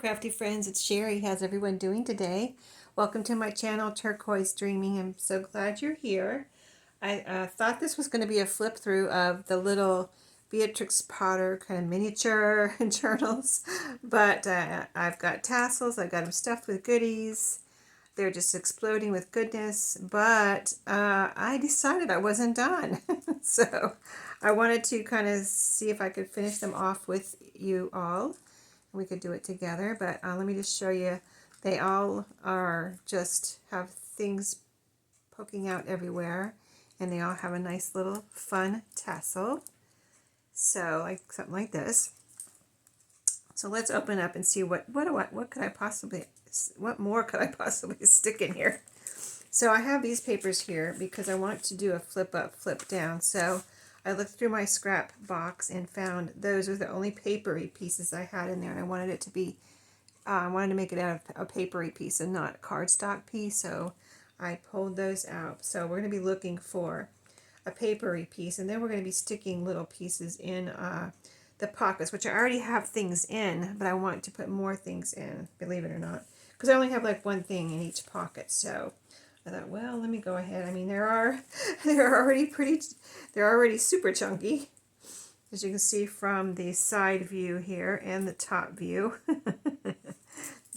crafty friends, it's Sheree. How's everyone doing today? Welcome to my channel, Turquoise Dreaming. I'm so glad you're here. I thought this was going to be a flip through of the little Beatrix Potter kind of miniature journals, but I've got tassels, I've got them stuffed with goodies. They're just exploding with goodness, but I decided I wasn't done. So I wanted to kind of see if I could finish them off with you all. We could do it together, but let me just show you. They all are just have things poking out everywhere, and they all have a nice little fun tassel. So like something like this. So let's open up and see what more could I possibly stick in here. So I have these papers here because I want to do a flip up, flip down. So I looked through my scrap box and found those were the only papery pieces I had in there, and I wanted it to be, I wanted to make it out of a papery piece and not a cardstock piece, so I pulled those out. So we're going to be looking for a papery piece, and then we're going to be sticking little pieces in the pockets, which I already have things in, but I want to put more things in, believe it or not, because I only have like one thing in each pocket. So I thought, well, let me go ahead. I mean, they're already super chunky, as you can see from the side view here and the top view.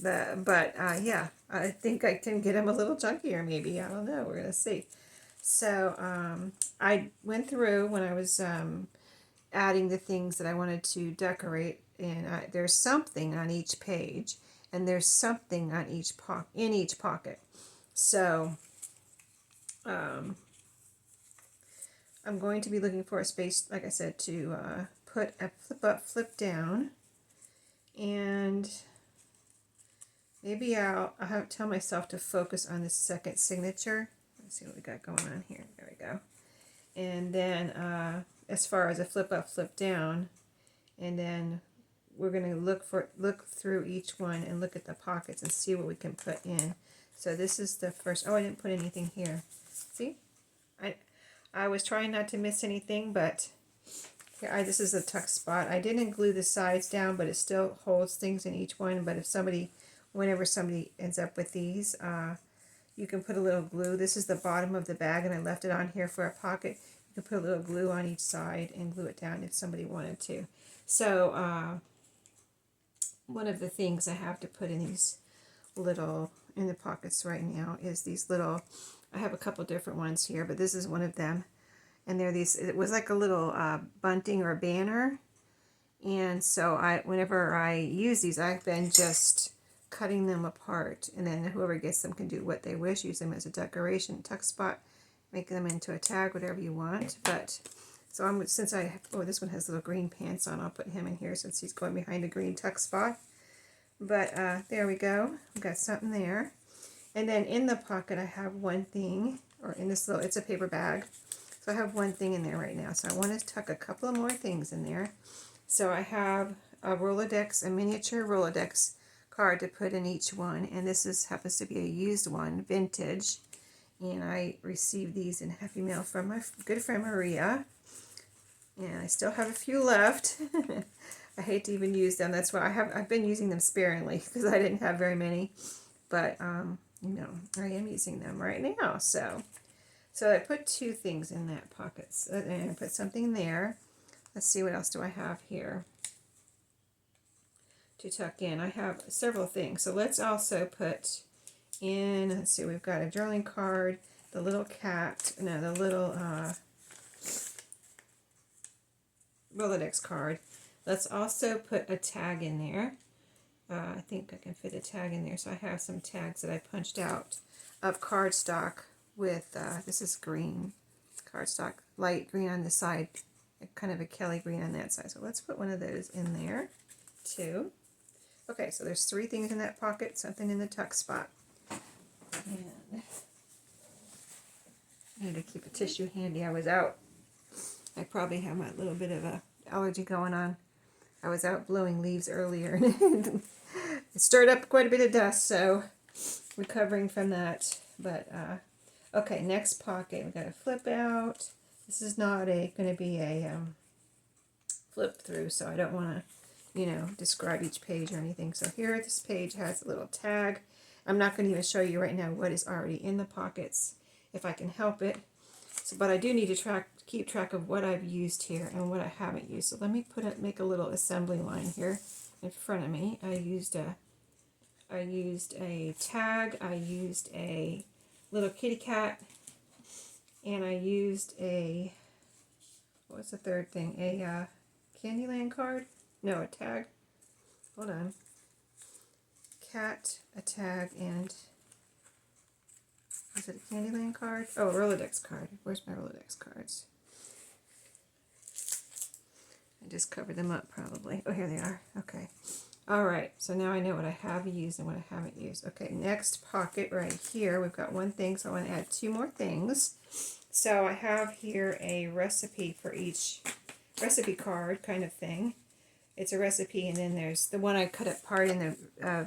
Yeah, I think I can get them a little chunkier, maybe. I don't know. We're gonna see. So I went through when I was adding the things that I wanted to decorate, and there's something on each page, and there's something on each pocket. So I'm going to be looking for a space, like I said, to put a flip up, flip down, and maybe I'll have to tell myself to focus on the second signature. Let's see what we got going on here. There we go. And then as far as a flip up, flip down, and then we're going to look through each one and look at the pockets and see what we can put in. So this is the first. Oh, I didn't put anything here. See, I was trying not to miss anything, but here, this is a tuck spot. I didn't glue the sides down, but it still holds things in each one. But whenever somebody ends up with these, you can put a little glue. This is the bottom of the bag, and I left it on here for a pocket. You can put a little glue on each side and glue it down if somebody wanted to. So one of the things I have to put in these in the pockets right now is these little, I have a couple different ones here, but this is one of them. And they're these, it was like a little bunting or a banner. And so whenever I use these, I've been just cutting them apart. And then whoever gets them can do what they wish, use them as a decoration, tuck spot, make them into a tag, whatever you want. But so this one has little green pants on. I'll put him in here since he's going behind a green tuck spot. But there we go. We've got something there. And then in the pocket, I have one thing, or in this little, it's a paper bag. So I have one thing in there right now. So I want to tuck a couple of more things in there. So I have a miniature Rolodex card to put in each one. And this happens to be a used one, vintage. And I received these in Happy Mail from my good friend Maria. And I still have a few left. I hate to even use them. That's why I've been using them sparingly because I didn't have very many. But I am using them right now. So I put two things in that pocket. And I put something there. Let's see, what else do I have here to tuck in? I have several things. So let's also put in, let's see, we've got a journaling card, the little Rolodex card. Let's also put a tag in there. I think I can fit a tag in there. So I have some tags that I punched out of cardstock with, this is green cardstock, light green on the side, kind of a Kelly green on that side. So let's put one of those in there too. Okay, so there's three things in that pocket, something in the tuck spot. And I need to keep a tissue handy. I was out. I probably have a little bit of a allergy going on. I was out blowing leaves earlier and it stirred up quite a bit of dust, so recovering from that. But okay, next pocket, we've got a flip out. This is not going to be a flip through, so I don't want to you know, describe each page or anything. So here, this page has a little tag. I'm not going to even show you right now what is already in the pockets, if I can help it. So, but I do need to keep track of what I've used here and what I haven't used. So let me make a little assembly line here in front of me. I used a tag, I used a little kitty cat, and I used a, what's the third thing? A Candyland card? No, a tag. Hold on. Cat, a tag, and is it a Candyland card? Oh, a Rolodex card. Where's my Rolodex cards? I just covered them up probably. Oh, here they are. Okay. All right. So now I know what I have used and what I haven't used. Okay, next pocket right here. We've got one thing, so I want to add two more things. So I have here a recipe for each recipe card kind of thing. It's a recipe, and then there's the one I cut apart in the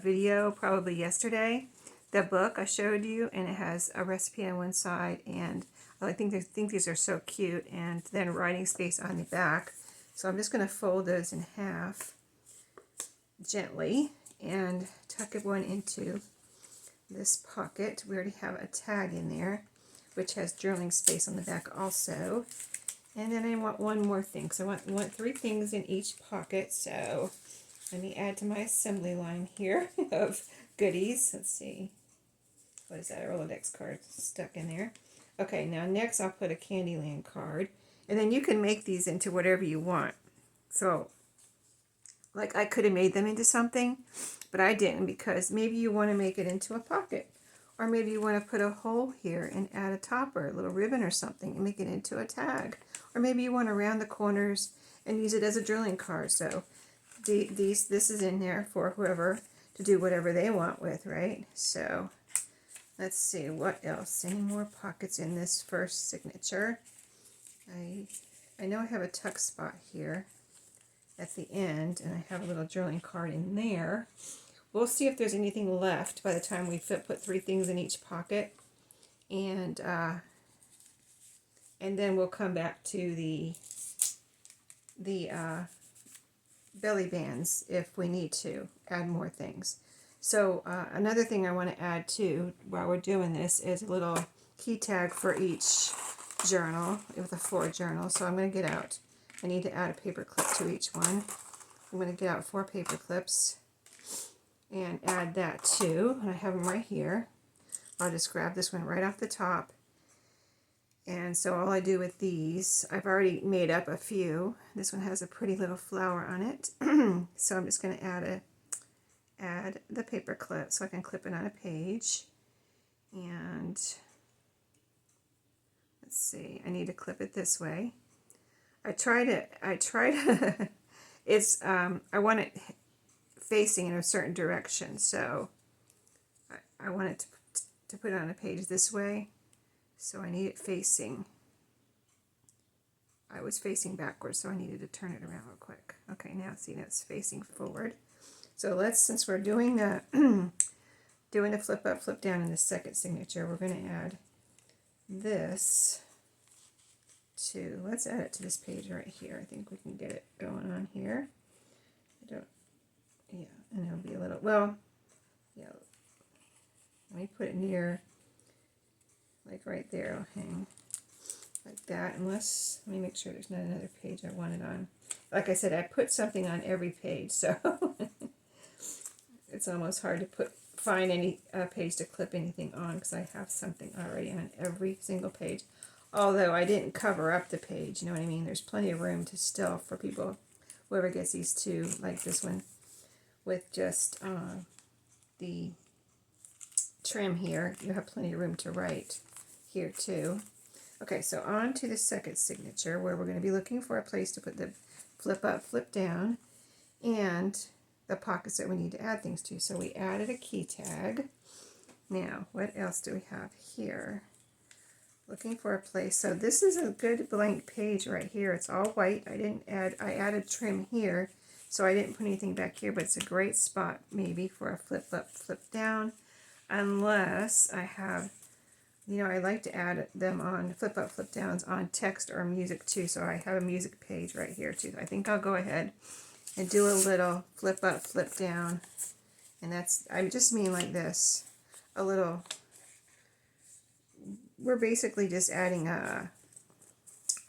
video probably yesterday, the book I showed you, and it has a recipe on one side, and I think these are so cute, and then writing space on the back. So I'm just going to fold those in half gently and tuck one into this pocket. We already have a tag in there, which has journaling space on the back also. And then I want one more thing. So I want three things in each pocket. So let me add to my assembly line here of goodies. Let's see. What is that? A Rolodex card stuck in there. Okay, now next I'll put a Candyland card. And then you can make these into whatever you want. So, like I could have made them into something, but I didn't, because maybe you want to make it into a pocket. Or maybe you want to put a hole here and add a topper, a little ribbon or something, and make it into a tag. Or maybe you want to round the corners and use it as a drilling card. So this is in there for whoever to do whatever they want with, right? So let's see, what else? Any more pockets in this first signature? I know I have a tuck spot here at the end, and I have a little drilling card in there. We'll see if there's anything left by the time we put three things in each pocket, and then we'll come back to the belly bands if we need to add more things. So another thing I want to add too while we're doing this is a little key tag for each journal with a 4 journal. So I'm going to get out, I need to add a paper clip to each one. I'm going to get out 4 paper clips and add that too. And I have them right here. I'll just grab this one right off the top. And so all I do with these, I've already made up a few. This one has a pretty little flower on it. So I'm just going to add the paper clip so I can clip it on a page. And let's see, I need to clip it this way. I want it facing in a certain direction, so I want it to put it on a page this way, so I need it facing. I was facing backwards, so I needed to turn it around real quick. Okay, now see, now it's facing forward. So since we're doing the doing the flip up, flip down in the second signature, we're going to add this to, let's add it to this page right here. I think we can get it going on here. Yeah, and it'll be a little, well, yeah, let me put it near, like right there, it'll hang like that, unless, let me make sure there's not another page I want it on. Like I said, I put something on every page, so it's almost hard to find any page to clip anything on, because I have something already on every single page. Although I didn't cover up the page, you know what I mean? There's plenty of room to still, for people, whoever gets these two, like this one, with just the trim here, you have plenty of room to write here too. Okay, so on to the second signature, where we're going to be looking for a place to put the flip up, flip down, and the pockets that we need to add things to. So we added a key tag. Now, what else do we have here? Looking for a place. So this is a good blank page right here. It's all white. I added trim here, so I didn't put anything back here, but it's a great spot maybe for a flip up, flip down, unless I have, you know, I like to add them on flip up, flip downs on text or music too, so I have a music page right here too. I think I'll go ahead and do a little flip up, flip down. And that's, I just mean like this, a little, we're basically just adding a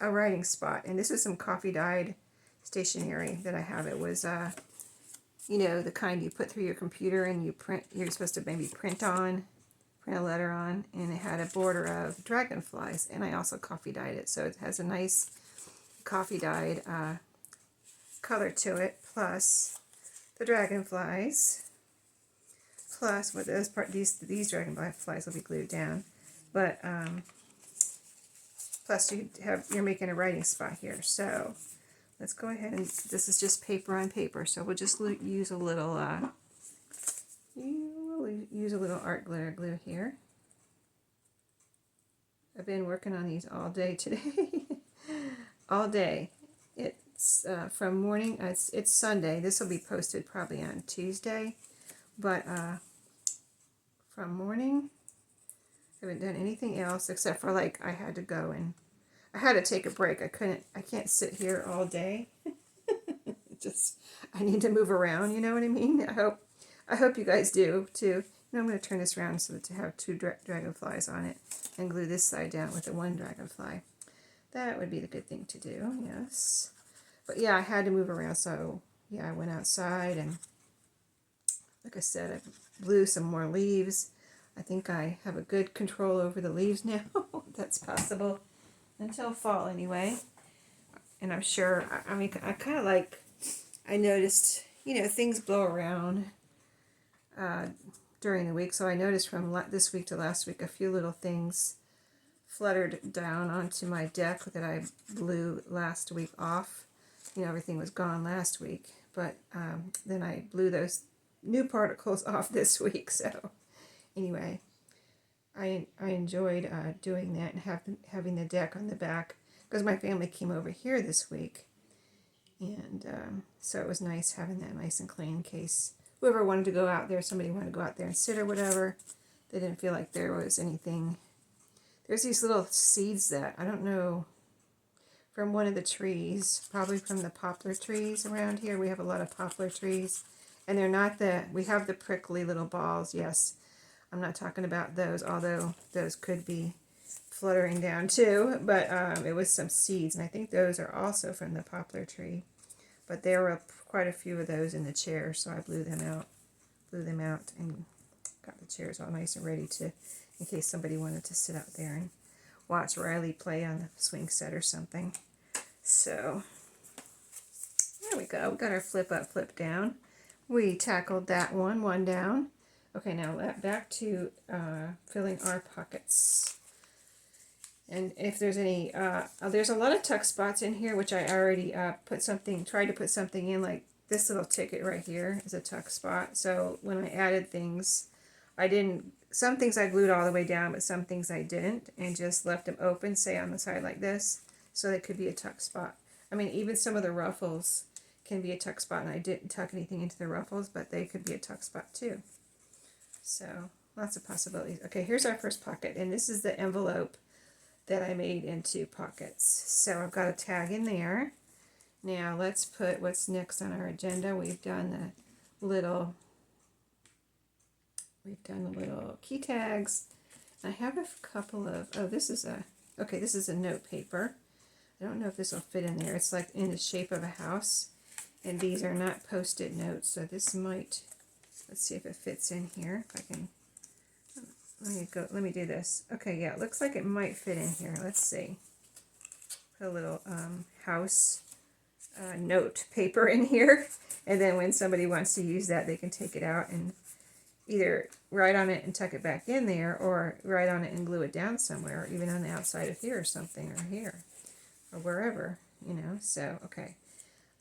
writing spot. And this is some coffee dyed stationery that I have. It was, you know, the kind you put through your computer and you print, you're supposed to maybe print a letter on, and it had a border of dragonflies, and I also coffee dyed it, so it has a nice coffee dyed color to it, plus the dragonflies, plus what those these dragonflies will be glued down, but plus you're making a writing spot here. So let's go ahead, and this is just paper on paper, so we'll just use a little art glitter glue here. I've been working on these all day today. All day. It's from morning, it's Sunday. This will be posted probably on Tuesday. But from morning, I haven't done anything else except for, like, I had to go and I had to take a break. I can't sit here all day. I need to move around, you know what I mean? I hope you guys do too. Now I'm going to turn this around so that to have two dragonflies on it, and glue this side down with the one dragonfly. That would be the good thing to do, yes. But yeah, I had to move around, so yeah, I went outside, and like I said, I blew some more leaves. I think I have a good control over the leaves now. That's possible. Until fall anyway. And I'm sure, I mean, I kind of like, I noticed, you know, things blow around during the week. So I noticed from this week to last week, a few little things fluttered down onto my deck that I blew last week off. You know, everything was gone last week. But then I blew those new particles off this week. So anyway, I enjoyed doing that and having the deck on the back, because my family came over here this week. And so it was nice having that nice and clean in case whoever wanted to go out there, somebody wanted to go out there and sit or whatever, they didn't feel like there was anything. There's these little seeds that, I don't know, from one of the trees, probably from the poplar trees around here. We have a lot of poplar trees. And they're not we have the prickly little balls, yes. I'm not talking about those, although those could be fluttering down too. But it was some seeds, and I think those are also from the poplar tree. But there were quite a few of those in the chairs, so I blew them out, and got the chairs all nice and ready to, in case somebody wanted to sit out there and watch Riley play on the swing set or something. So there we go. We got our flip up, flip down. We tackled that one down. Okay, now back to filling our pockets. And if there's any, there's a lot of tuck spots in here, which I already tried to put something in, like this little ticket right here is a tuck spot. So when I added things, some things I glued all the way down, but some things I didn't, and just left them open, say on the side like this, so they could be a tuck spot. I mean, even some of the ruffles can be a tuck spot, and I didn't tuck anything into the ruffles, but they could be a tuck spot too. So lots of possibilities. Okay, here's our first pocket, and this is the envelope that I made into pockets. So I've got a tag in there. Now let's put what's next on our agenda. We've done the little key tags. I have a couple of, this is a note paper. I don't know if this will fit in there. It's like in the shape of a house, and these are not post-it notes, so this might, let's see if it fits in here. If I can, let me do this. Okay, yeah, it looks like it might fit in here. Let's see. Put a little house note paper in here, and then when somebody wants to use that, they can take it out and either write on it and tuck it back in there, or write on it and glue it down somewhere, or even on the outside of here or something, or here, or wherever, you know. So, okay.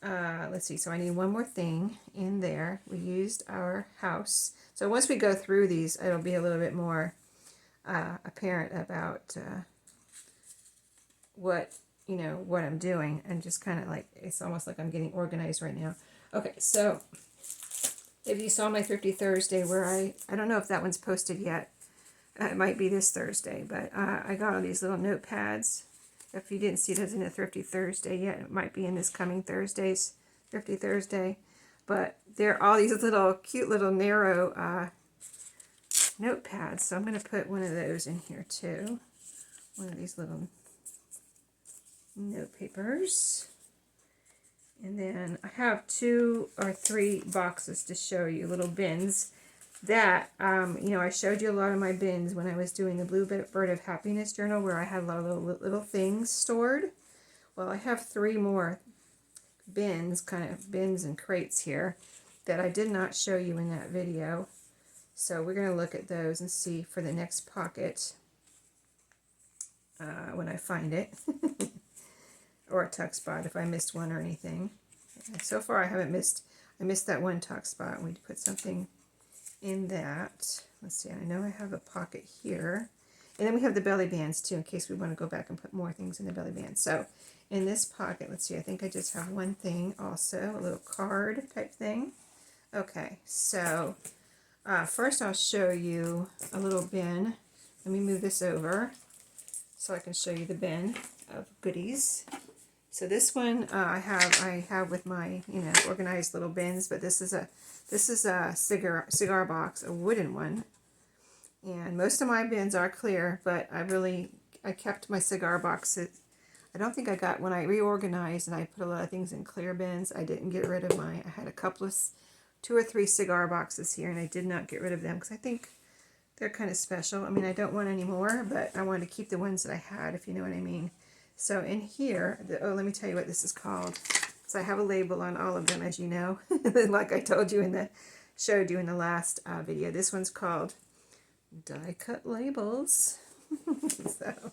Let's see, so I need one more thing in there. We used our house. So once we go through these, it'll be a little bit more apparent about what I'm doing, and just kind of like, it's almost like I'm getting organized right now. Okay, so if you saw my Thrifty Thursday, where I don't know if that one's posted yet. It might be this Thursday, but I got all these little notepads. If you didn't see those in the Thrifty Thursday yet, it might be in this coming Thursday's Thrifty Thursday. But there are all these little cute little narrow notepads. So I'm going to put one of those in here too. One of these little note papers. And then I have 2 or 3 boxes to show you, little bins that, you know, I showed you a lot of my bins when I was doing the Blue Bird of Happiness journal where I had a lot of little things stored. Well, I have 3 more bins, kind of bins and crates here that I did not show you in that video. So we're going to look at those and see for the next pocket when I find it. Or a tuck spot if I missed one or anything. And so far I haven't missed, I missed that one tuck spot. We put something in that. Let's see, I know I have a pocket here. And then we have the belly bands too in case we want to go back and put more things in the belly band. So in this pocket, let's see, I think I just have one thing also, a little card type thing. Okay, so first I'll show you a little bin. Let me move this over so I can show you the bin of goodies. So this one I have with my, you know, organized little bins, but this is a cigar box, a wooden one. And most of my bins are clear, but I kept my cigar boxes. I don't think I got, when I reorganized and I put a lot of things in clear bins, I didn't get rid of I had a couple of 2 or 3 cigar boxes here, and I did not get rid of them because I think they're kind of special. I mean, I don't want any more, but I wanted to keep the ones that I had, if you know what I mean. So in here, oh, let me tell you what this is called. So I have a label on all of them, as you know, like I told you showed you in the last video. This one's called Die Cut Labels. So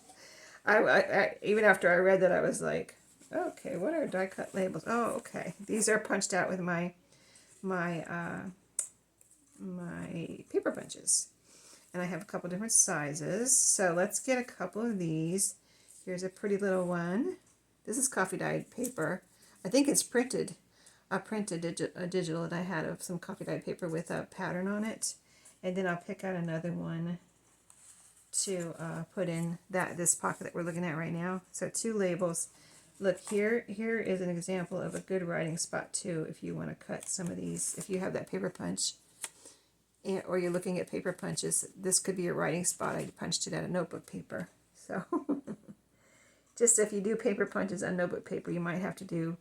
I even after I read that, I was like, okay, what are die cut labels? Oh, okay. These are punched out with my paper punches. And I have a couple different sizes. So let's get a couple of these. Here's a pretty little one. This is coffee dyed paper. I think it's printed, a digital that I had of some coffee dyed paper with a pattern on it. And then I'll pick out another one to put in this pocket that we're looking at right now. So 2 labels. Look, here is an example of a good writing spot too if you want to cut some of these. If you have that paper punch, or you're looking at paper punches, this could be a writing spot. I punched it out of notebook paper. So just if you do paper punches on notebook paper, you might have to do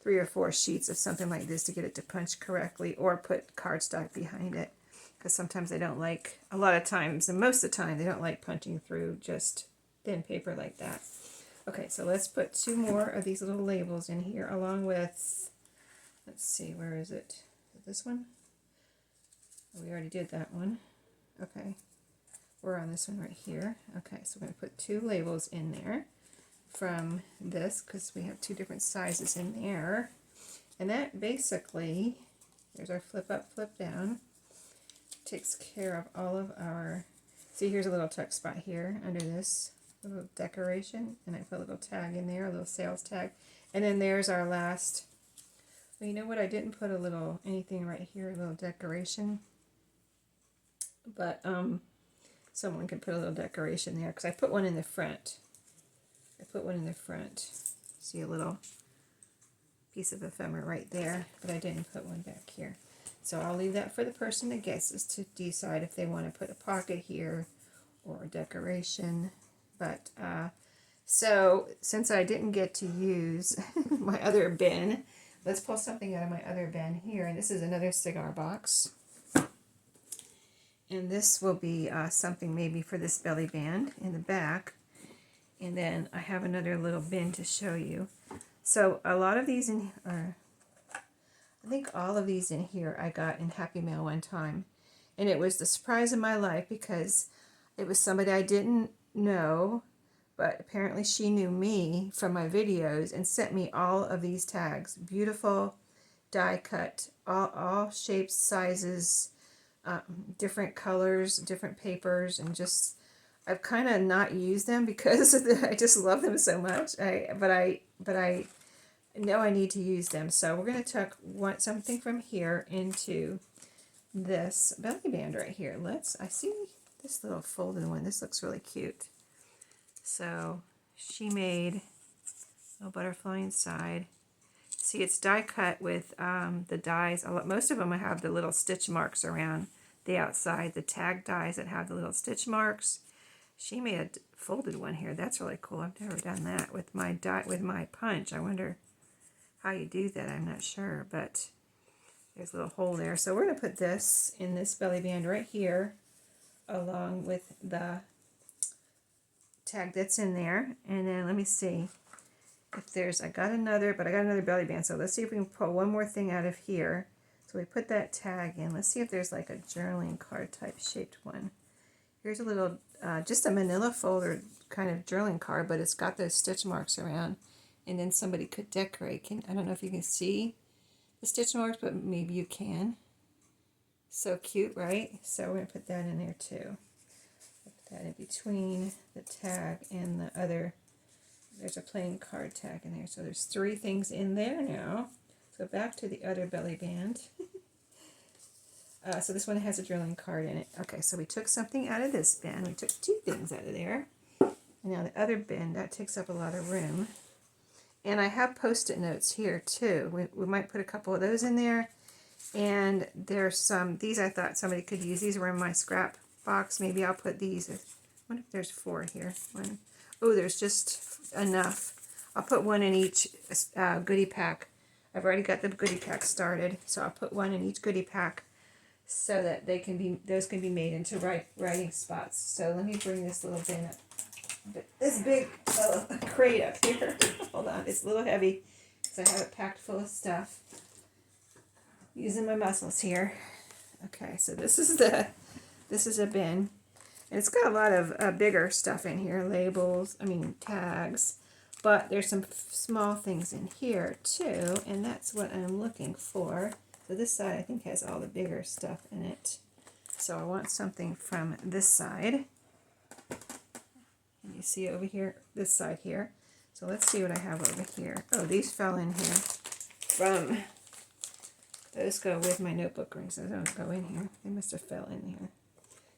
3 or 4 sheets of something like this to get it to punch correctly, or put cardstock behind it. Because sometimes they don't like, a lot of times, and most of the time, they don't like punching through just thin paper like that. Okay, so let's put 2 more of these little labels in here, along with, let's see, where is it? Is it this one? Oh, we already did that one. Okay, we're on this one right here. Okay, so we're going to put 2 labels in there from this, because we have 2 different sizes in there. And that basically, there's our flip up, flip down. Takes care of all of our, see, here's a little tuck spot here under this little decoration, and I put a little tag in there, a little sales tag. And then there's our last, well, you know what, I didn't put a little anything right here, a little decoration, but someone can put a little decoration there, because I put one in the front. See, a little piece of ephemera right there, but I didn't put one back here. So I'll leave that for the person that guesses to decide if they want to put a pocket here or a decoration. But so since I didn't get to use my other bin, let's pull something out of my other bin here. And this is another cigar box. And this will be something maybe for this belly band in the back. And then I have another little bin to show you. So a lot of these I think all of these in here I got in Happy Mail one time. And it was the surprise of my life because it was somebody I didn't know, but apparently she knew me from my videos and sent me all of these tags. Beautiful die cut, all shapes, sizes, different colors, different papers, and just, I've kind of not used them because I just love them so much. But I know I need to use them. So we're going to tuck something from here into this belly band right here. I see this little folded one. This looks really cute. So she made a little butterfly inside. See, it's die cut with the dies. Most of them have the little stitch marks around the outside, the tag dies that have the little stitch marks. She made a folded one here. That's really cool. I've never done that with my punch. I wonder how you do that. I'm not sure, but there's a little hole there. So we're going to put this in this belly band right here, along with the tag that's in there. And then let me see if there's, I got another belly band. So let's see if we can pull one more thing out of here. So we put that tag in. Let's see if there's like a journaling card type shaped one. Here's a little, just a manila folder kind of journaling card, but it's got those stitch marks around. And then somebody could decorate. I don't know if you can see the stitch marks, but maybe you can. So cute, right? So we're going to put that in there too. Put that in between the tag and the other. There's a plain card tag in there. So there's 3 things in there now. So back to the other belly band. So this one has a journaling card in it. Okay, so we took something out of this bin. We took 2 things out of there. And now the other bin, that takes up a lot of room. And I have Post-it notes here too. We might put a couple of those in there. And there's some, these I thought somebody could use. These were in my scrap box. Maybe I'll put these. I wonder if there's 4 here. Oh, there's just enough. I'll put 1 in each goodie pack. I've already got the goodie pack started, so I'll put 1 in each goodie pack so that those can be made into writing spots. So let me bring this little bin up. This big crate up here. Hold on, it's a little heavy because I have it packed full of stuff. Using my muscles here. Okay, so this is a bin. And it's got a lot of bigger stuff in here, tags, but there's some small things in here too, and that's what I'm looking for. So this side I think has all the bigger stuff in it. So I want something from this side. And you see over here, this side here. So let's see what I have over here. Oh, these fell in here those go with my notebook rings. Those don't go in here. They must have fell in here,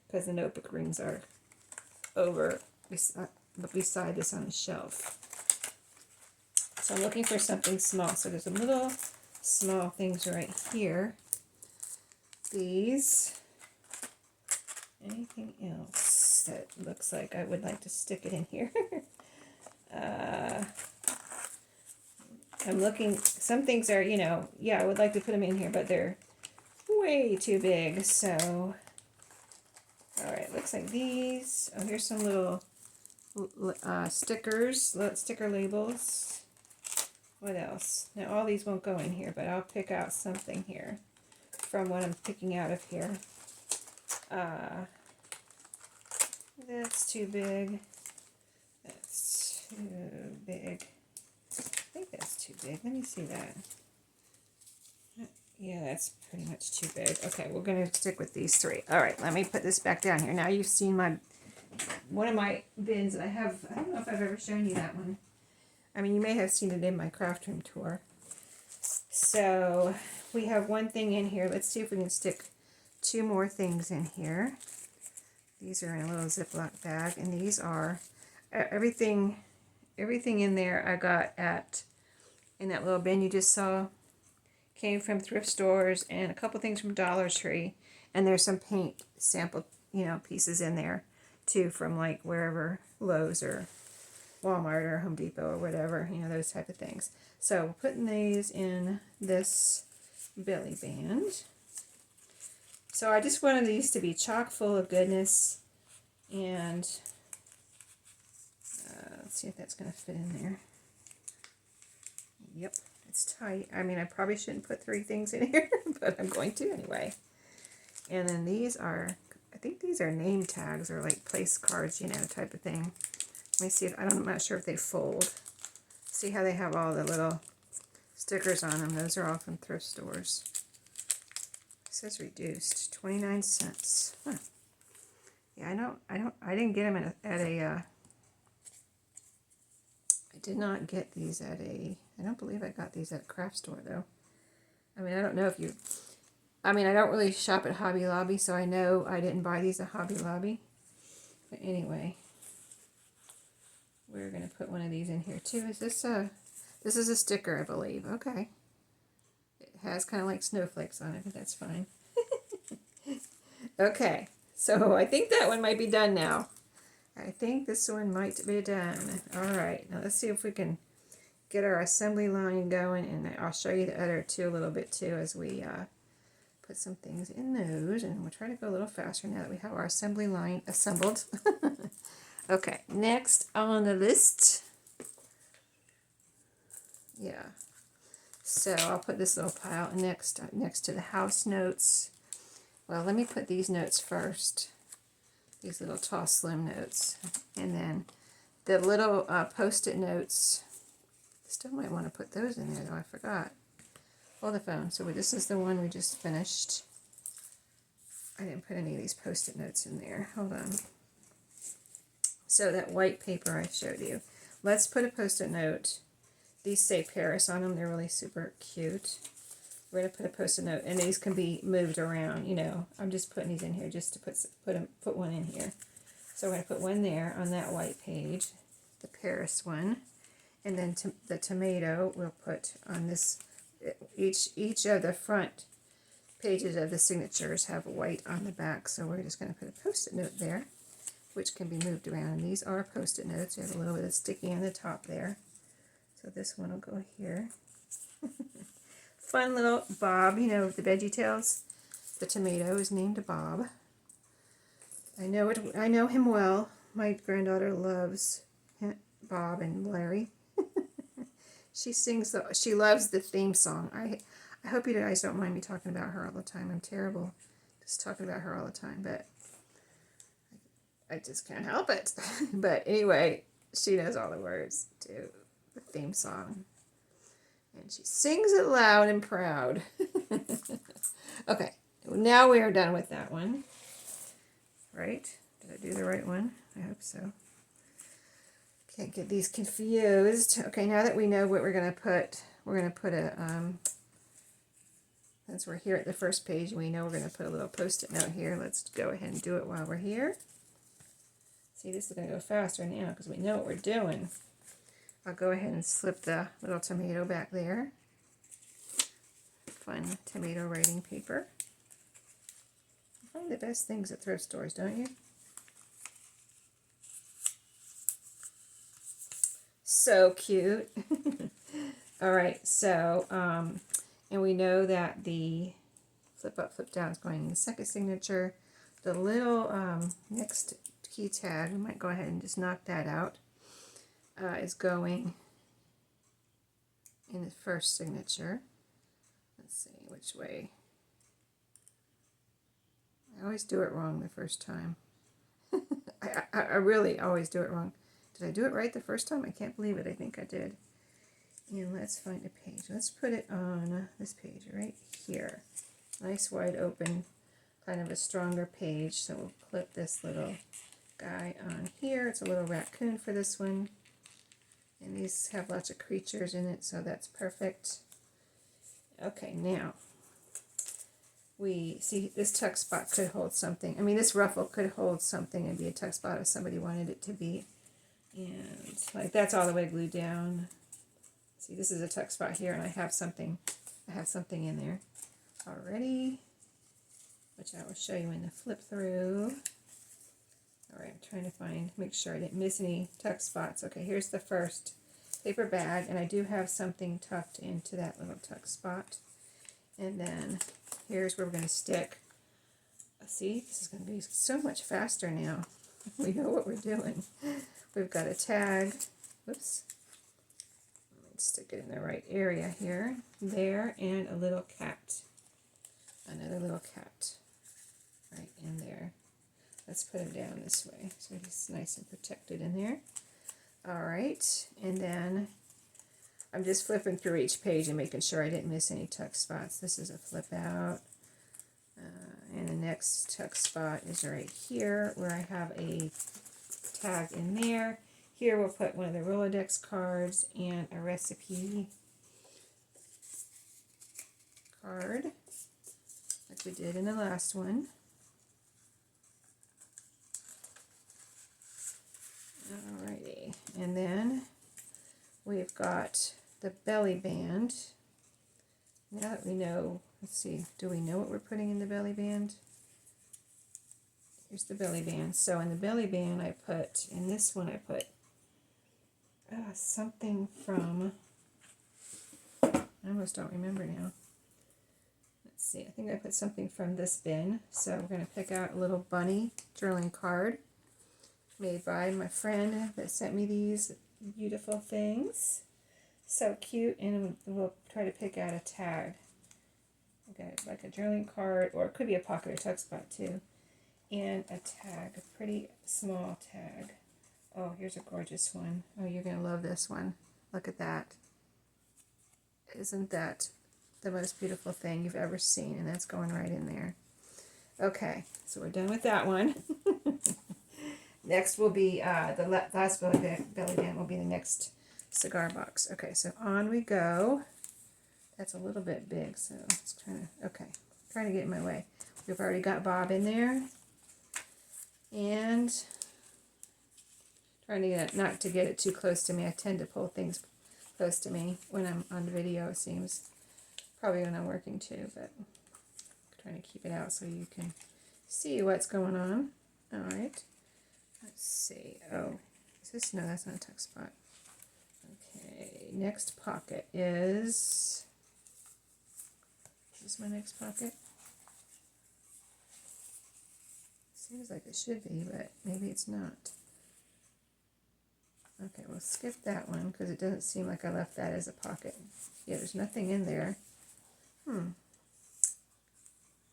because the notebook rings are over beside this on the shelf. So I'm looking for something small. So there's some little small things right here. These. Anything else that looks like I would like to stick it in here? I'm looking, some things are, I would like to put them in here, but they're way too big. So alright, looks like these. Oh, here's some little stickers, sticker labels. What else? Now all these won't go in here, but I'll pick out something here from what I'm picking out of here. That's too big. That's too big. I think that's too big. Let me see that. Yeah, that's pretty much too big. Okay, we're going to stick with these 3. All right, let me put this back down here. Now you've seen one of my bins that I have. I don't know if I've ever shown you that one. I mean, you may have seen it in my craft room tour. So we have 1 thing in here. Let's see if we can stick 2 more things in here. These are in a little Ziploc bag, and these are everything in there I got in that little bin you just saw. Came from thrift stores and a couple things from Dollar Tree, and there's some paint sample pieces in there too from like wherever, Lowe's or Walmart or Home Depot or whatever, those type of things. So we're putting these in this belly band. So I just wanted these to be chock full of goodness, and let's see if that's going to fit in there. Yep. It's tight. I mean, I probably shouldn't put 3 things in here, but I'm going to anyway. And then these are, I think these are name tags or like place cards, type of thing. Let me see if, I'm not sure if they fold. See how they have all the little stickers on them. Those are all from thrift stores. It says reduced, 29 cents. Huh. Yeah, I didn't get them I did not get these at I don't believe I got these at a craft store though. I mean, I don't know if I don't really shop at Hobby Lobby, so I know I didn't buy these at Hobby Lobby. But anyway, we're going to put one of these in here too. This is a sticker, I believe. Okay. has kind of like snowflakes on it, but that's fine. Okay, so I think that one might be done now. I think this one might be done. All right, now let's see if we can get our assembly line going, and I'll show you the other two a little bit too as we put some things in those, and we'll try to go a little faster now that we have our assembly line assembled. Okay, next on the list, yeah, so I'll put this little pile next to the house notes. Well, let me put these notes first, these little tall slim notes, and then the little post-it notes. Still might want to put those in there though, I forgot. Hold the phone. So this is the one we just finished. I didn't put any of these post-it notes in there. Hold on. So that white paper I showed you. Let's put a post-it note. These say Paris on them. They're really super cute. We're going to put a post-it note, and these can be moved around. You know, I'm just putting these in here just to put one in here. So we're going to put one there on that white page, the Paris one. And then the tomato we'll put on this. Each of the front pages of the signatures have white on the back, so we're just going to put a post-it note there, which can be moved around. And these are post-it notes. You have a little bit of sticky on the top there. So this one will go here. Fun little Bob, you know, the Veggie Tales. The tomato is named Bob. I know it. I know him well. My granddaughter loves Bob and Larry. She loves the theme song. I hope you guys don't mind me talking about her all the time. I'm terrible just talking about her all the time, but I just can't help it. But anyway, she knows all the words to the theme song. And she sings it loud and proud. Okay, now we are done with that one. Right? Did I do the right one? I hope so. Can't get these confused. Okay, now that we know what we're going to put a, since we're here at the first page, we know we're going to put a little post-it note here. Let's go ahead and do it while we're here. See, this is going to go faster now because we know what we're doing. I'll go ahead and slip the little tomato back there. Fun tomato writing paper. You find the best things at thrift stores, don't you? So cute. All right, so, and we know that the flip up, flip down is going in the second signature. The little next key tag, we might go ahead and just knock that out, is going in the first signature. Let's see which way. I always do it wrong the first time. I really always do it wrong. Did I do it right the first time? I can't believe it. I think I did. And let's find a page. Let's put it on this page right here. Nice wide open, kind of a stronger page. So we'll clip this little guy on here. It's a little raccoon for this one. And these have lots of creatures in it, so that's perfect. Okay, now we see this tuck spot could hold something. I mean, this ruffle could hold something and be a tuck spot if somebody wanted it to be. And like that's all the way glued down. See, this is a tuck spot here, and I have something in there already, which I will show you in the flip through. All right, I'm trying to make sure I didn't miss any tuck spots. Okay, here's the first paper bag, and I do have something tucked into that little tuck spot. And then here's where we're going to stick. See, this is going to be so much faster now. We know what we're doing. We've got a tag. Whoops. Let me stick it in the right area here. There, and a little cat. Another little cat. Right in there. Let's put him down this way so he's nice and protected in there. All right, and then I'm just flipping through each page and making sure I didn't miss any tuck spots. This is a flip out. And the next tuck spot is right here where I have a tag in there. Here we'll put one of the Rolodex cards and a recipe card like we did in the last one. Alrighty, and then we've got the belly band now that we know, let's see, do we know what we're putting in the belly band? Here's the belly band. So in the belly band I put, in this one I put something from, I almost don't remember now. Let's see, I think I put something from this bin. So we're going to pick out a little bunny journaling card made by my friend that sent me these beautiful things. So cute, and we'll try to pick out a tag. Okay, like a journaling card, or it could be a pocket or tuck spot too. And a tag, a pretty small tag. Oh, here's a gorgeous one. Oh, you're going to love this one. Look at that. Isn't that the most beautiful thing you've ever seen? And that's going right in there. Okay, so we're done with that one. Next will be, the last belly band will be the next cigar box. Okay, so on we go. That's a little bit big, so it's trying to get in my way. We've already got Bob in there. And trying to get it, not to get it too close to me. I tend to pull things close to me when I'm on video, it seems. Probably when I'm working too, but I'm trying to keep it out so you can see what's going on. Alright. Let's see. Oh, is this? No, that's not a tuck spot. Okay, next pocket is this my next pocket? Seems like it should be, but maybe it's not. Okay, we'll skip that one because it doesn't seem like I left that as a pocket. Yeah, there's nothing in there.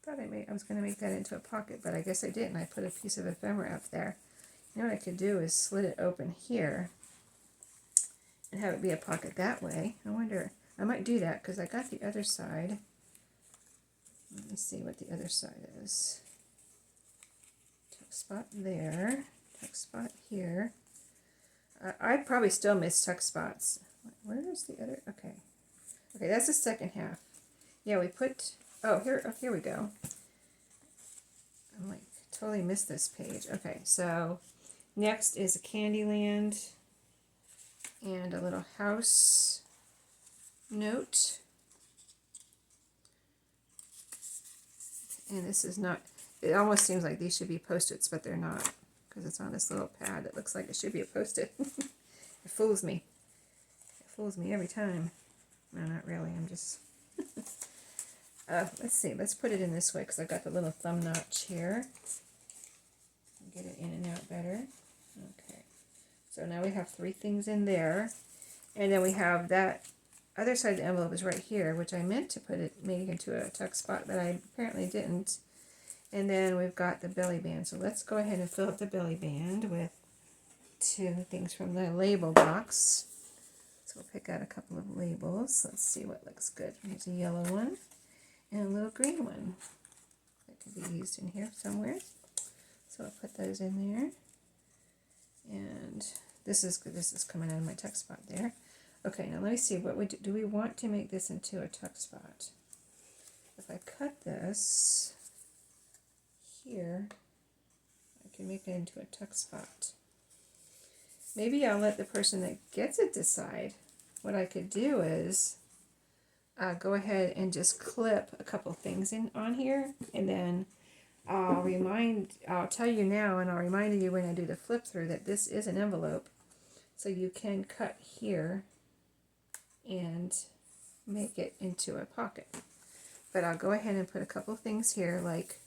Thought I was going to make that into a pocket, but I guess I didn't. I put a piece of ephemera up there. You know what I could do is slit it open here and have it be a pocket that way. I wonder, I might do that because I got the other side. Let me see what the other side is. Tuck spot there, tuck spot here. I probably still miss tuck spots. Where is the other? Okay. Okay, that's the second half. Yeah, we put, here we go. I'm like, totally missed this page. Okay, so next is a Candyland and a little house note. And this is not, it almost seems like these should be Post-its, but they're not, because it's on this little pad that looks like it should be a Post-it. It fools me. It fools me every time. No, not really. I'm just... let's see. Let's put it in this way, because I've got the little thumb notch here. Get it in and out better. Okay. So now we have 3 things in there. And then we have that other side of the envelope is right here, which I meant to put it maybe into a tuck spot, but I apparently didn't. And then we've got the belly band. So let's go ahead and fill up the belly band with 2 things from the label box. So we'll pick out a couple of labels. Let's see what looks good. Here's a yellow one and a little green one that could be used in here somewhere. So I'll put those in there. And this is good. This is coming out of my tuck spot there. Okay, now let me see what we do. Do we want to make this into a tuck spot? If I cut this here, I can make it into a tuck spot. Maybe I'll let the person that gets it decide. What I could do is go ahead and just clip a couple things in on here, and then I'll tell you now, and I'll remind you when I do the flip through that this is an envelope, so you can cut here and make it into a pocket. But I'll go ahead and put a couple things here, like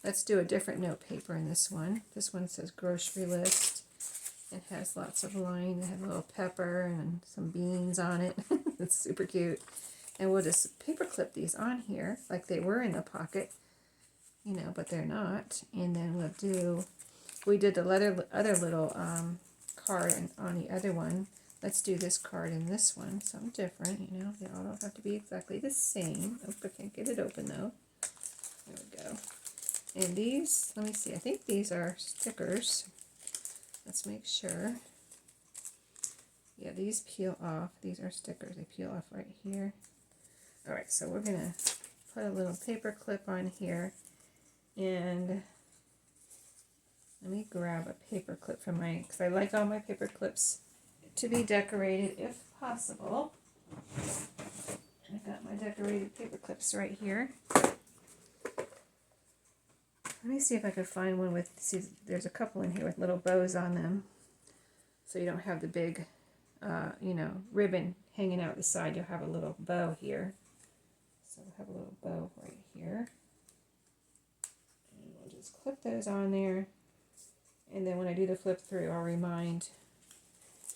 let's do a different note paper in this one. This one says grocery list. It has lots of lines. It has a little pepper and some beans on it. It's super cute. And we'll just paper clip these on here like they were in the pocket, you know, but they're not. And then we'll do, we did the other little card on the other one. Let's do this card in this one, something different, you know. They all don't have to be exactly the same. Oh, I can't get it open though. There we go. And these, let me see, I think these are stickers. Let's make sure. Yeah, these peel off. These are stickers. They peel off right here. Alright, so we're going to put a little paper clip on here. And let me grab a paper clip from my, because I like all my paper clips to be decorated if possible. I got my decorated paper clips right here. Let me see if I can find one with, see, there's a couple in here with little bows on them. So you don't have the big, you know, ribbon hanging out the side. You'll have a little bow here. So we'll have a little bow right here. And we'll just clip those on there. And then when I do the flip through, I'll remind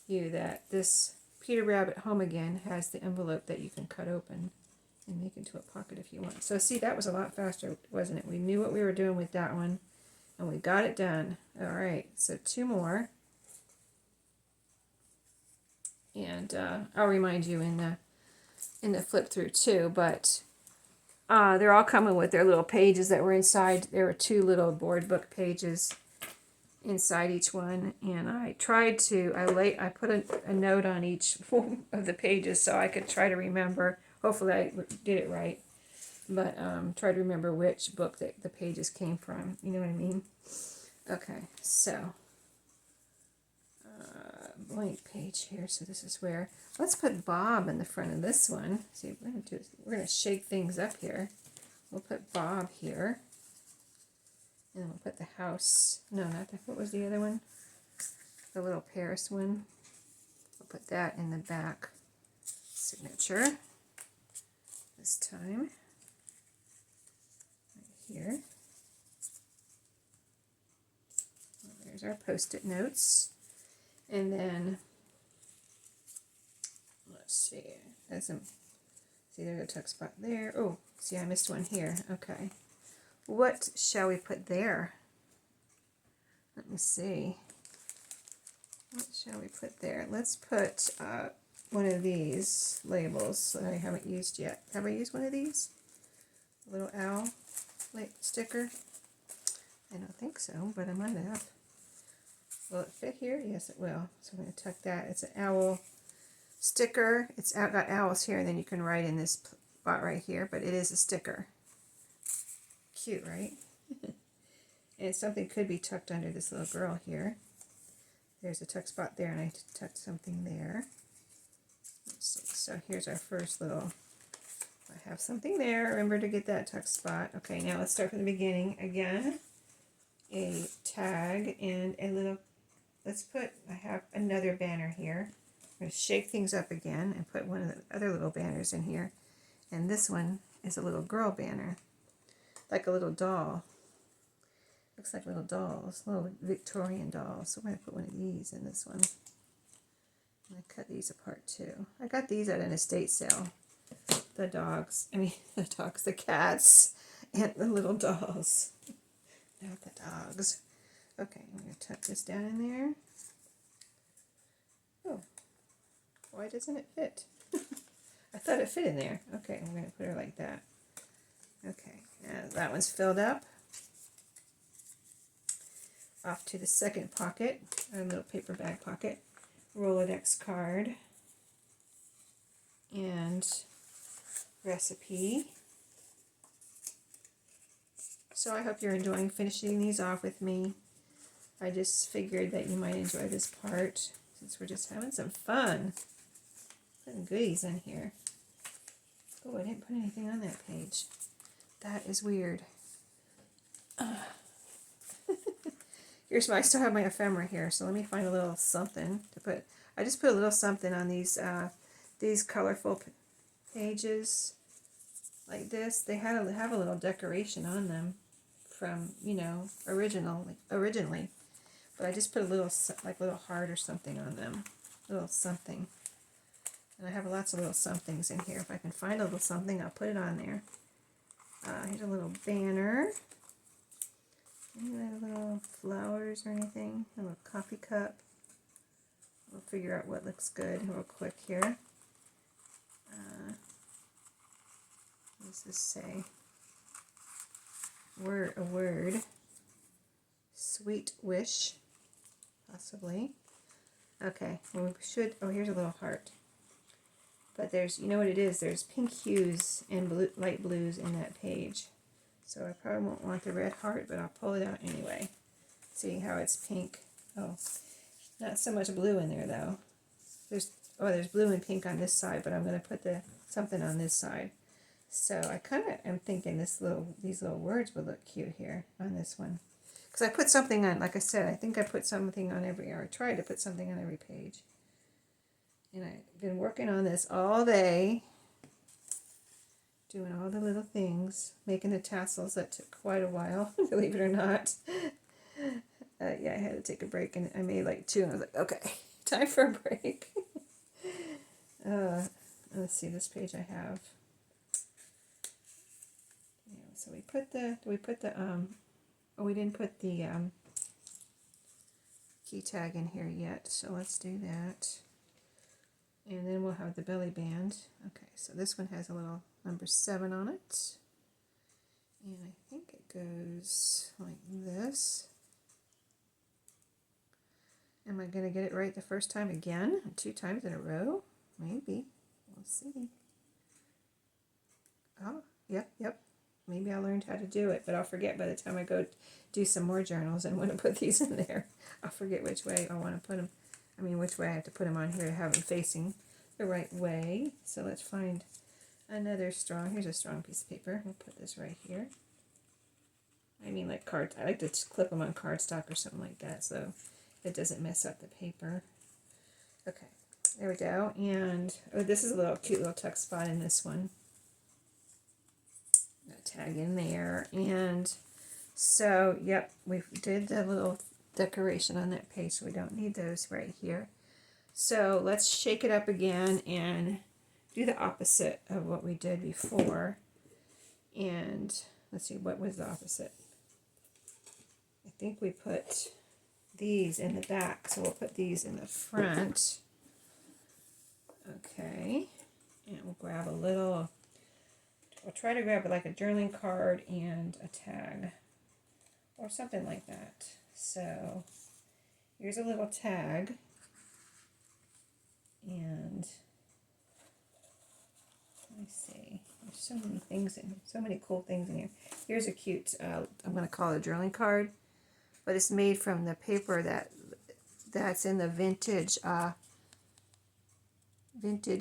you that this Peter Rabbit Home Again has the envelope that you can cut open and make into a pocket if you want. So see, that was a lot faster, wasn't it? We knew what we were doing with that one, and we got it done. All right, so 2 more. And I'll remind you in the flip through too, but they're all coming with their little pages that were inside. There were 2 little board book pages inside each one, and I tried to, I put a note on each of the pages so I could try to remember. Hopefully I did it right, but try to remember which book the pages came from. You know what I mean? Okay, so blank page here. So this is where, let's put Bob in the front of this one. See, we're gonna shake things up here. We'll put Bob here. And we'll put the house, no, not the, what was the other one? The little Paris one. We'll put that in the back signature this time. Right here. Well, there's our post-it notes. And then, let's see, there's some, see, there's a tuck spot there. Oh, see, I missed one here. Okay. What shall we put there? Let me see. What shall we put there? Let's put one of these labels that I haven't used yet. Have I used one of these? A little owl sticker? I don't think so, but I might have. Will it fit here? Yes, it will. So I'm going to tuck that. It's an owl sticker. It's got owls here, and then you can write in this spot right here, but it is a sticker. Cute, right? And something could be tucked under this little girl here. There's a tuck spot there, and I tucked something there. Let's see. So here's our first little, I have something there. Remember to get that tuck spot. Okay, now let's start from the beginning again. A tag and a little, let's put, I have another banner here. I'm going to shake things up again and put one of the other little banners in here. And this one is a little girl banner. Like a little doll. Looks like little dolls, little Victorian dolls. So I'm going to put one of these in this one. I'm going to cut these apart too. I got these at an estate sale. The dogs, the cats, and the little dolls. Not the dogs. Okay, I'm going to tuck this down in there. Oh, why doesn't it fit? I thought it fit in there. Okay, I'm going to put her like that. Okay, now that one's filled up. Off to the second pocket, our little paper bag pocket. Rolodex card. And recipe. So I hope you're enjoying finishing these off with me. I just figured that you might enjoy this part since we're just having some fun. Putting goodies in here. Oh, I didn't put anything on that page. That is weird. Here's my, I still have my ephemera here, so let me find a little something to put. I just put a little something on these colorful pages like this. They have a little decoration on them from, you know, originally. But I just put a little, like little heart or something on them. A little something. And I have lots of little somethings in here. If I can find a little something, I'll put it on there. Here's a little banner. Any little flowers or anything? A little coffee cup. We'll figure out what looks good real quick here. What does this say? A word. Sweet wish. Possibly. Okay, well, we should, oh, here's a little heart. But there's, you know what it is, there's pink hues and blue, light blues in that page. So I probably won't want the red heart, but I'll pull it out anyway. See how it's pink. Oh, not so much blue in there though. There's blue and pink on this side, but I'm going to put the something on this side. So I kind of am thinking these little words would look cute here on this one. Because I put something on, like I said, I think I put something on every, or I tried to put something on every page. And I've been working on this all day, doing all the little things, making the tassels. That took quite a while, believe it or not. Yeah, I had to take a break, and I made like 2, and I was like, okay, time for a break. Let's see, this page I have. Yeah, so we put the, oh, we didn't put the key tag in here yet, so let's do that. And then we'll have the belly band. Okay, so this one has a little number 7 on it. And I think it goes like this. Am I going to get it right the first time again? 2 times in a row? Maybe. We'll see. Oh, yep. Maybe I learned how to do it, but I'll forget by the time I go do some more journals and want to put these in there. I'll forget which way I want to put them. I mean, which way I have to put them on here to have them facing the right way. So let's find another strong. Here's a strong piece of paper. We'll put this right here. I mean, like card. I like to just clip them on cardstock or something like that, so it doesn't mess up the paper. Okay, there we go. And oh, this is a little cute little tuck spot in this one. Tag in there. And so, yep, we did the little decoration on that page, so we don't need those right here. So let's shake it up again and do the opposite of what we did before. And let's see, what was the opposite? I think we put these in the back, so we'll put these in the front. Okay, and we'll grab a little, we'll try to grab like a journaling card and a tag or something like that. So here's a little tag, and let me see, there's so many things in here, so many cool things in here. Here's a cute, I'm going to call it a journaling card, but it's made from the paper that's in the vintage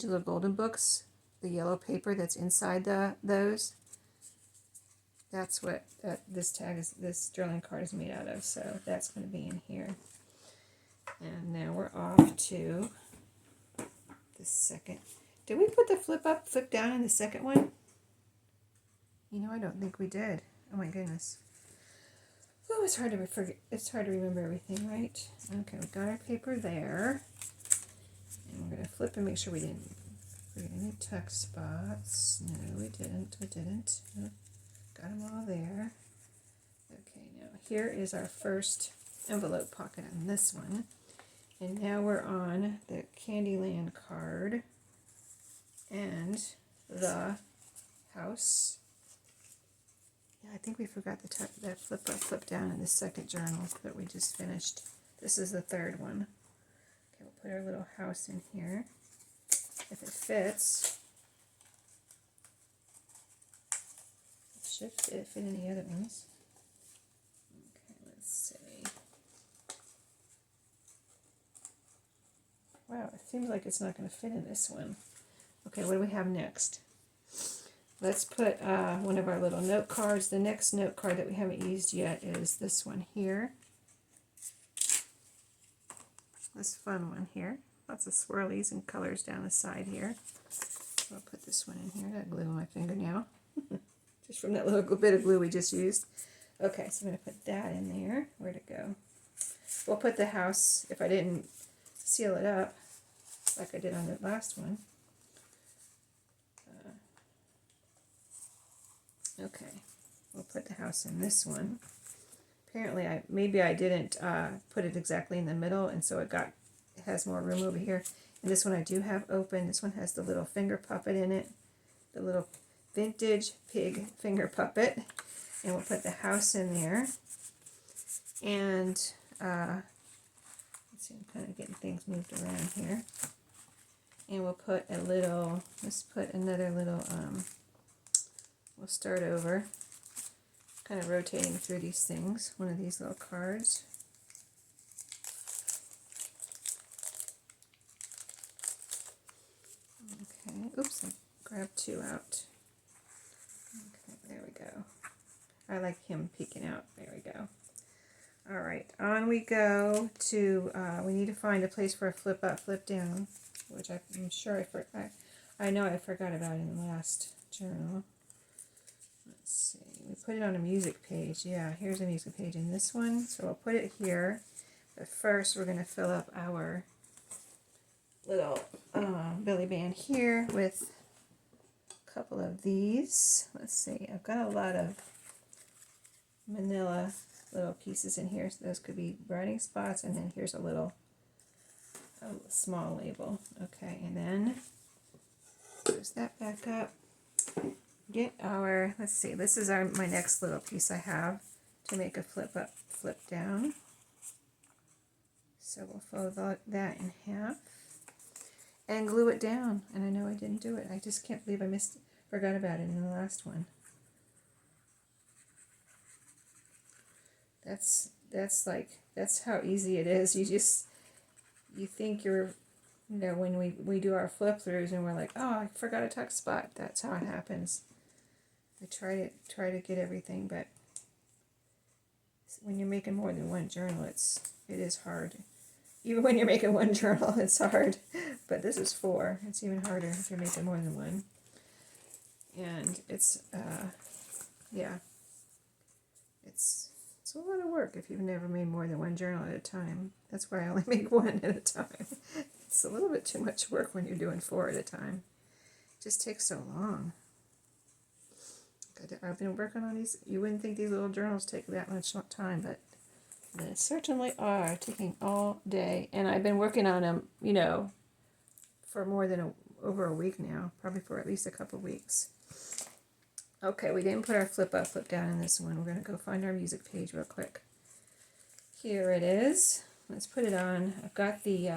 little golden books, the yellow paper that's inside those. That's what this journaling card is made out of, so that's going to be in here. And now we're off to the second. Did we put the flip down in the second one? You know, I don't think we did. Oh my goodness. Oh, it's hard to forget. It's hard to remember everything, right? Okay, we got our paper there. And we're going to flip and make sure we didn't forget any tuck spots. No, we didn't. No, got them all there. Okay, now here is our first envelope pocket on this one. And now we're on the Candyland card and the house. Yeah, I think we forgot that flip down in the second journal that we just finished. This is the third one. Okay, we'll put our little house in here if it fits. It should fit any other ones. Okay, let's see. Wow, it seems like it's not going to fit in this one. Okay, what do we have next? Let's put one of our little note cards. The next note card that we haven't used yet is this one here. This fun one here. Lots of swirlies and colors down the side here. So I'll put this one in here. I got glue on my finger now. Just from that little bit of glue we just used. Okay, so I'm going to put that in there. Where'd it go? We'll put the house, if I didn't seal it up like I did on the last one. Okay, we'll put the house in this one. Apparently, maybe I didn't put it exactly in the middle, and so it has more room over here. And this one I do have open. This one has the little finger puppet in it, the little vintage pig finger puppet. And we'll put the house in there. And let's see, I'm kind of getting things moved around here. And we'll put a little. Let's put another little. We'll start over, kind of rotating through these things, one of these little cards. Okay, oops, I grab 2 out. Okay, there we go. I like him peeking out. There we go. All right, on we go to, we need to find a place for a flip up, flip down, which I'm sure I know I forgot about in the last journal. Let's see, we put it on a music page. Yeah, here's a music page in this one. So I'll put it here. But first we're going to fill up our little belly band here with a couple of these. Let's see, I've got a lot of manila little pieces in here. So those could be writing spots, and then here's a small label. Okay, and then close that back up. Get our, let's see, this is my next little piece I have to make a flip up, flip down. So we'll fold that in half and glue it down. And I know I didn't do it. I just can't believe I forgot about it in the last one. That's how easy it is. You think you're, when we do our flip throughs and we're like, oh, I forgot a tuck spot. That's how it happens. I try to get everything, but when you're making more than one journal, it is hard. Even when you're making one journal, it's hard. But this is 4. It's even harder if you're making more than one. And it's yeah, it's a lot of work if you've never made more than one journal at a time. That's why I only make 1 at a time. It's a little bit too much work when you're doing 4 at a time. It just takes so long. I've been working on these. You wouldn't think these little journals take that much time, but they certainly are, taking all day. And I've been working on them, for more than over a week now, probably for at least a couple weeks. Okay, we didn't put our flip up, flip down in this one. We're going to go find our music page real quick. Here it is. Let's put it on. I've got the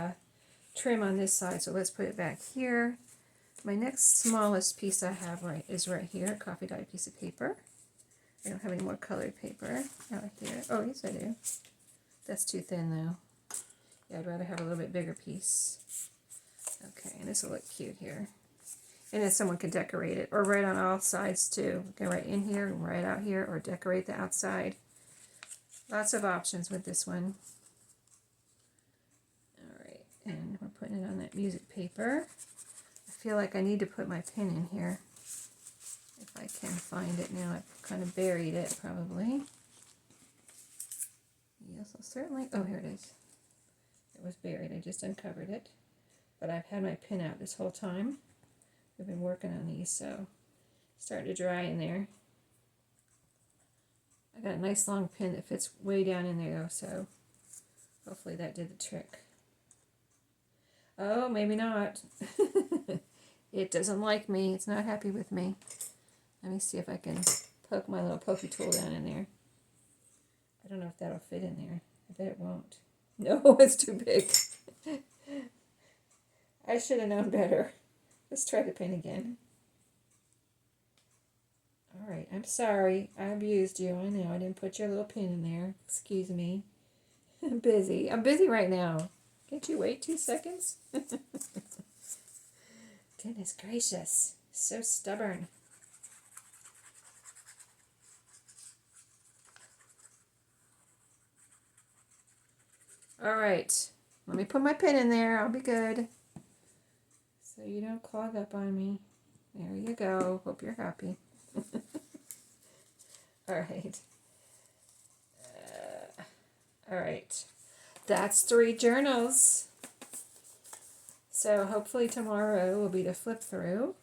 trim on this side, so let's put it back here. My next smallest piece I have is right here, a coffee dye piece of paper. I don't have any more colored paper out here. Oh, yes I do. That's too thin though. Yeah, I'd rather have a little bit bigger piece. Okay, and this will look cute here. And then someone can decorate it, or write on all sides too. You can write in here, and write out here, or decorate the outside. Lots of options with this one. Alright, and we're putting it on that music paper. I feel like I need to put my pin in here. If I can find it now. I've kind of buried it, probably. Yes, I'll certainly... Oh, here it is. It was buried. I just uncovered it. But I've had my pin out this whole time. We've been working on these, so it's starting to dry in there. I got a nice long pin that fits way down in there, though, so hopefully that did the trick. Oh, maybe not. It doesn't like me. It's not happy with me. Let me see if I can poke my little pokey tool down in there. I don't know if that'll fit in there. I bet it won't. No, it's too big. I should have known better. Let's try the pin again. Alright, I'm sorry. I abused you. I know. I didn't put your little pin in there. Excuse me. I'm busy. I'm busy right now. Can't you wait 2 seconds? Goodness gracious. So stubborn. Alright. Let me put my pin in there. I'll be good. So you don't clog up on me. There you go. Hope you're happy. Alright. Alright. That's 3 journals. So hopefully tomorrow will be the flip through.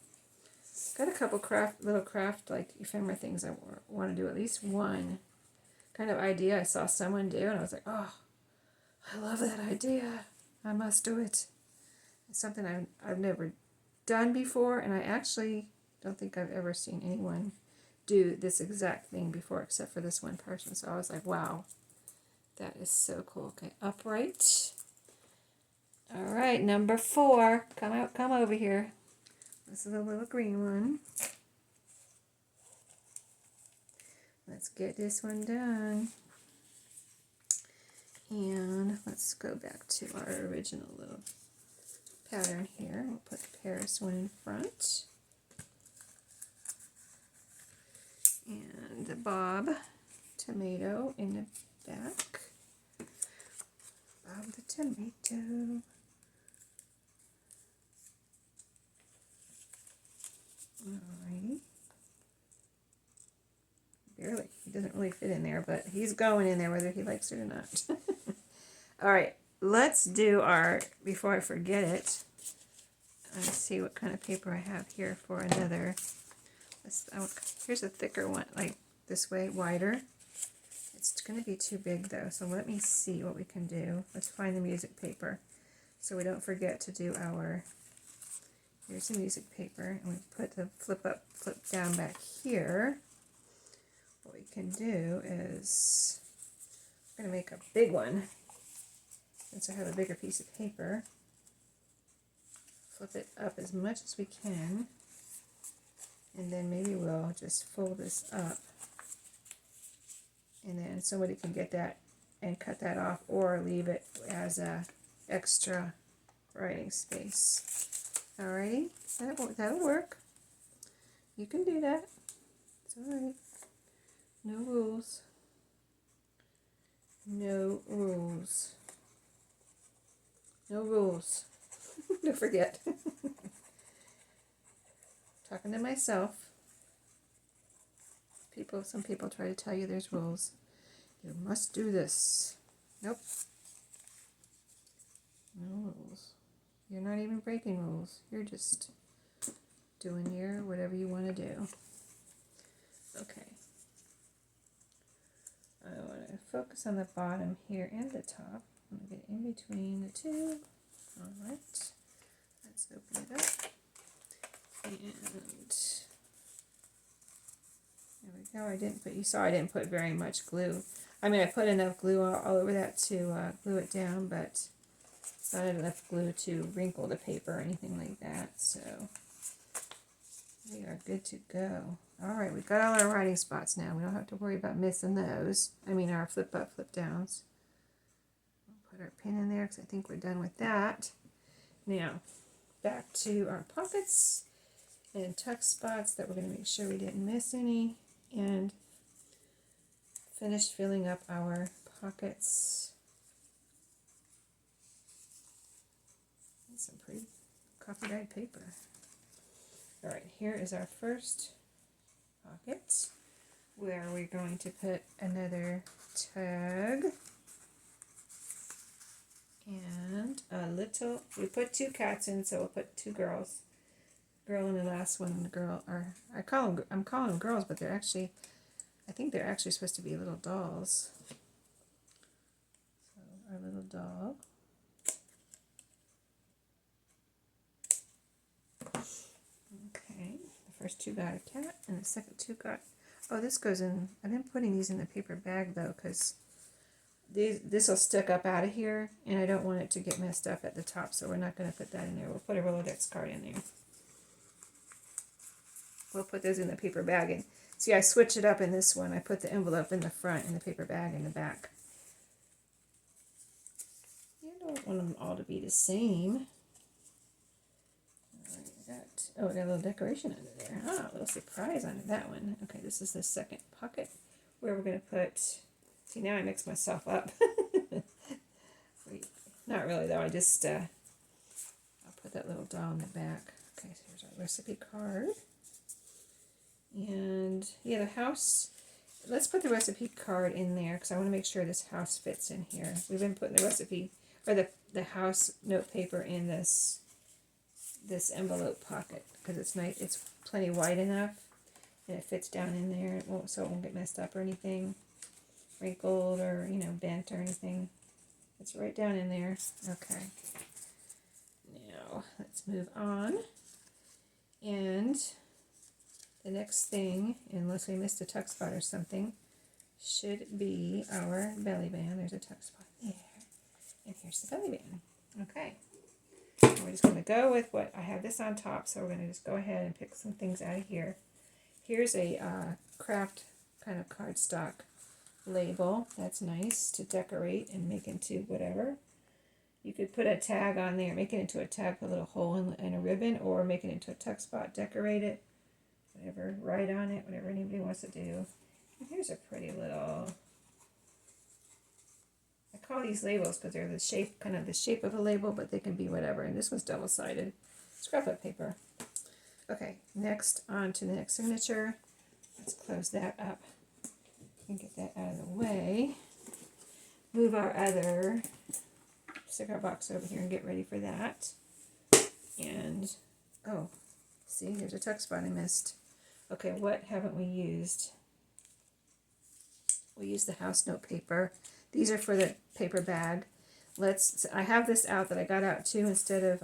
Got a couple little craft like ephemera things I want to do, at least one kind of idea I saw someone do, and I was like, oh, I love that idea. I must do it. It's something I've never done before, and I actually don't think I've ever seen anyone do this exact thing before except for this one person. So I was like, wow, that is so cool. Okay, upright. All right, number 4. Come over here. This is a little green one. Let's get this one done. And let's go back to our original little pattern here. We'll put the Paris one in front. And the Bob tomato in the back. Bob the tomato. Alrighty. Barely. He doesn't really fit in there, but he's going in there whether he likes it or not. Alright, let's do our, before I forget it, let's see what kind of paper I have here for another. Here's a thicker one, like this way, wider. It's going to be too big though, so let me see what we can do. Let's find the music paper so we don't forget to do our, here's the music paper, and we put the flip up, flip down back here. What we can do is, we're going to make a big one, since I have a bigger piece of paper. Flip it up as much as we can, and then maybe we'll just fold this up, and then somebody can get that and cut that off, or leave it as a extra writing space. Alrighty, that'll work. You can do that. It's alright. No rules. No rules. No rules. Don't forget. Talking to myself. Some people try to tell you there's rules. You must do this. Nope. No rules. You're not even breaking rules. You're just doing your whatever you want to do. Okay. I want to focus on the bottom here and the top. I'm going to get in between the two. Alright. Let's open it up. And there we go. You saw I didn't put very much glue. I mean, I put enough glue all over that to glue it down, but not enough glue to wrinkle the paper or anything like that. So we are good to go. Alright, we've got all our writing spots now. We don't have to worry about missing those. I mean, our flip up, flip downs. We'll put our pin in there because I think we're done with that. Now, back to our pockets and tuck spots that we're going to make sure we didn't miss any, and finish filling up our pockets. That's some pretty copy-dyed paper. Alright, here is our first pocket where we're going to put another tag and a little, we put two cats in, so we'll put two girls. Girl in the last one, and the girl, or I'm calling them girls, but they're actually, I think they're actually supposed to be little dolls. So our little dog. Okay, the first two got a cat, and the second two got, oh, this goes in, I've been putting these in the paper bag though, because this will stick up out of here, and I don't want it to get messed up at the top, so we're not going to put that in there. We'll put a Rolodex card in there. We'll put those in the paper bag. And see, I switch it up in this one. I put the envelope in the front and the paper bag in the back. You don't want them all to be the same. Oh, we got a little decoration under there. Ah, a little surprise under that one. Okay, this is the second pocket where we're going to put, see, now I mix myself up. Wait, not really though. I just, I'll put that little doll in the back. Okay, so here's our recipe card. And yeah, the house, let's put the recipe card in there because I want to make sure this house fits in here. We've been putting the recipe, or the house note paper in this envelope pocket because it's nice, it's plenty wide enough and it fits down in there. It won't, so it won't get messed up or anything, wrinkled or, you know, bent or anything. It's right down in there. Okay. Now let's move on. And the next thing, unless we missed a tuck spot or something, should be our belly band. There's a tuck spot there. And here's the belly band. Okay. And we're just going to go with what, I have this on top, so we're going to just go ahead and pick some things out of here. Here's a craft kind of cardstock label. That's nice to decorate and make into whatever. You could put a tag on there, make it into a tag, put a little hole in a ribbon, or make it into a tuck spot, decorate it. whatever, write on it, whatever anybody wants to do. And here's a pretty little, I call these labels because they're the shape, kind of the shape of a label, but they can be whatever. And this one's double-sided scrapbook paper. Okay, next on to the next signature. Let's close that up and get that out of the way. Move our other cigar box over here and get ready for that. And, oh, see, there's a tuck spot I missed. Okay, what haven't we used? We used the house note paper. These are for the paper bag. I have this out that I got out two instead of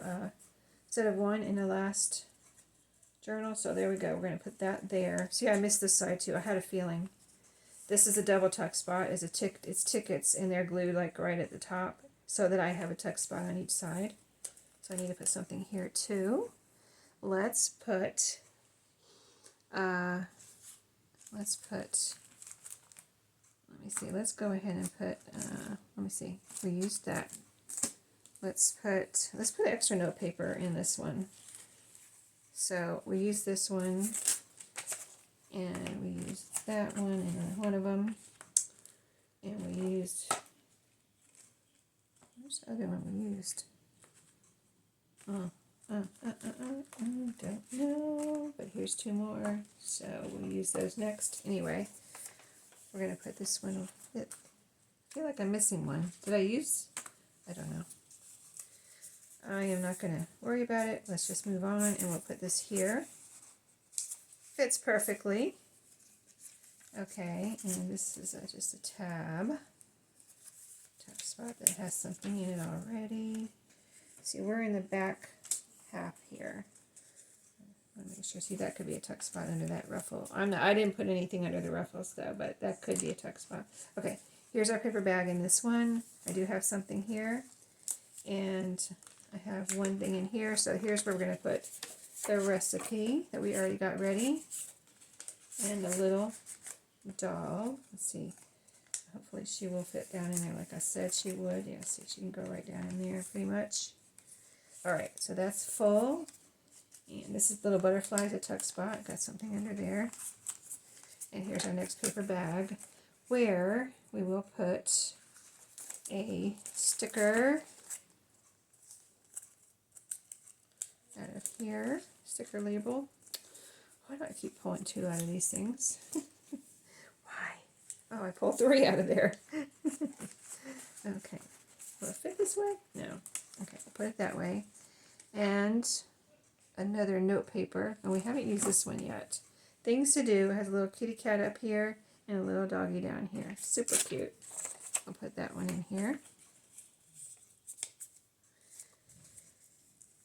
one in the last journal. So there we go. We're going to put that there. See, I missed this side too. I had a feeling. This is a double tuck spot. It's tickets, and they're glued like right at the top so that I have a tuck spot on each side. So I need to put something here too. Let's put, let me see, let's go ahead and put, let me see, we used that. Let's put extra note paper in this one. So we use this one, and we used that one in one of them, and we used, where's the other one we used? Don't know, but here's two more, so we'll use those next. Anyway, we're going to put this one, I feel like I'm missing one. Did I use? I don't know. I am not going to worry about it. Let's just move on, and we'll put this here. Fits perfectly. Okay, and this is just a tab spot that has something in it already. See, we're in the back half here. Let me make sure. See, that could be a tuck spot under that ruffle. I didn't put anything under the ruffles though, but that could be a tuck spot. Okay, here's our paper bag in this one. I do have something here, and I have one thing in here. So here's where we're going to put the recipe that we already got ready, and a little doll. Let's see. Hopefully she will fit down in there like I said she would. Yeah, see, she can go right down in there pretty much. Alright, so that's full. And this is little butterflies, a tuck spot. Got something under there. And here's our next paper bag, where we will put a sticker out of here. Sticker label. Why do I keep pulling two out of these things? Oh, I pulled three out of there. Okay. Will it fit this way? No. Okay, I'll put it that way. And another note paper. And we haven't used this one yet. Things to do. It has a little kitty cat up here and a little doggy down here. Super cute. I'll put that one in here.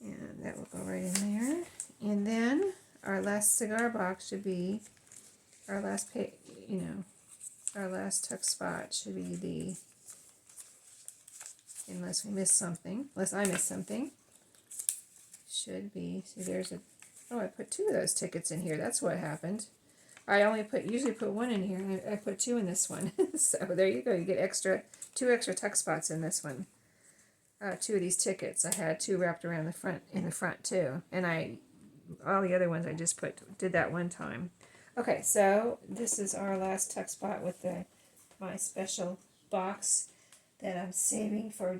And that will go right in there. And then our last cigar box should be our last our last tuck spot should be the, unless we miss something, unless I miss something, should be, see there's oh, I put two of those tickets in here. That's what happened. I usually put one in here, and I put two in this one. So there you go. You get two extra tuck spots in this one. Two of these tickets. I had two wrapped around in the front too. And all the other ones I just did that one time. Okay, so this is our last tuck spot with my special box that I'm saving for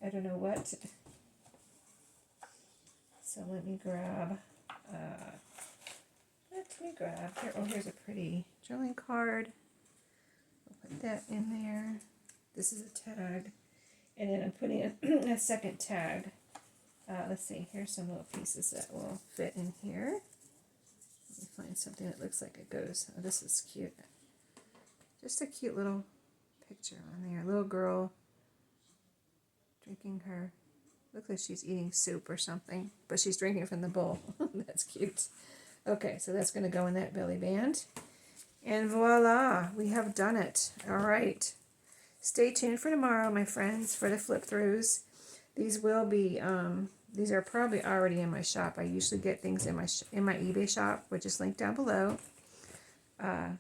I don't know what. So let me grab here. Oh, here's a pretty drilling card. I'll put that in there. This is a tag, and then I'm putting a second tag. Let's see. Here's some little pieces that will fit in here. Let me find something that looks like it goes. Oh, this is cute. Just a cute little picture on there. A little girl drinking her, looks like she's eating soup or something, but she's drinking from the bowl. That's cute. Okay, so that's going to go in that belly band. And voila, we have done it. All right. Stay tuned for tomorrow, my friends, for the flip throughs. These will be, these are probably already in my shop. I usually get things in my eBay shop, which is linked down below. I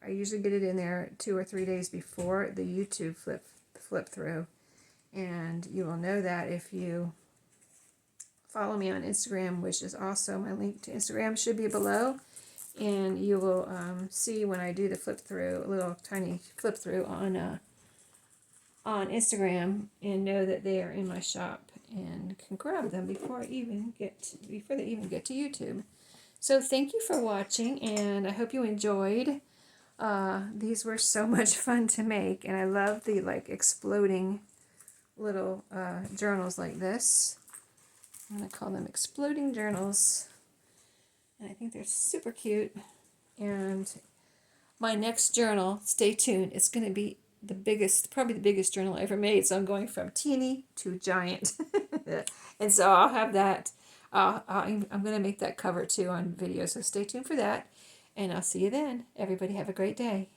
usually get it in there 2 or 3 days before the YouTube flip through. And you will know that if you follow me on Instagram, which is also my link to Instagram should be below. And you will see when I do the flip through, a little tiny flip through on Instagram, and know that they are in my shop and can grab them before they even get to YouTube. So thank you for watching, and I hope you enjoyed. These were so much fun to make, and I love the like exploding little journals like this. I'm going to call them exploding journals, and I think they're super cute. And my next journal, stay tuned, it's going to be the biggest, probably the biggest journal I ever made. So I'm going from teeny to giant. And so I'll have that. I'm going to make that cover too on video. So stay tuned for that. And I'll see you then. Everybody have a great day.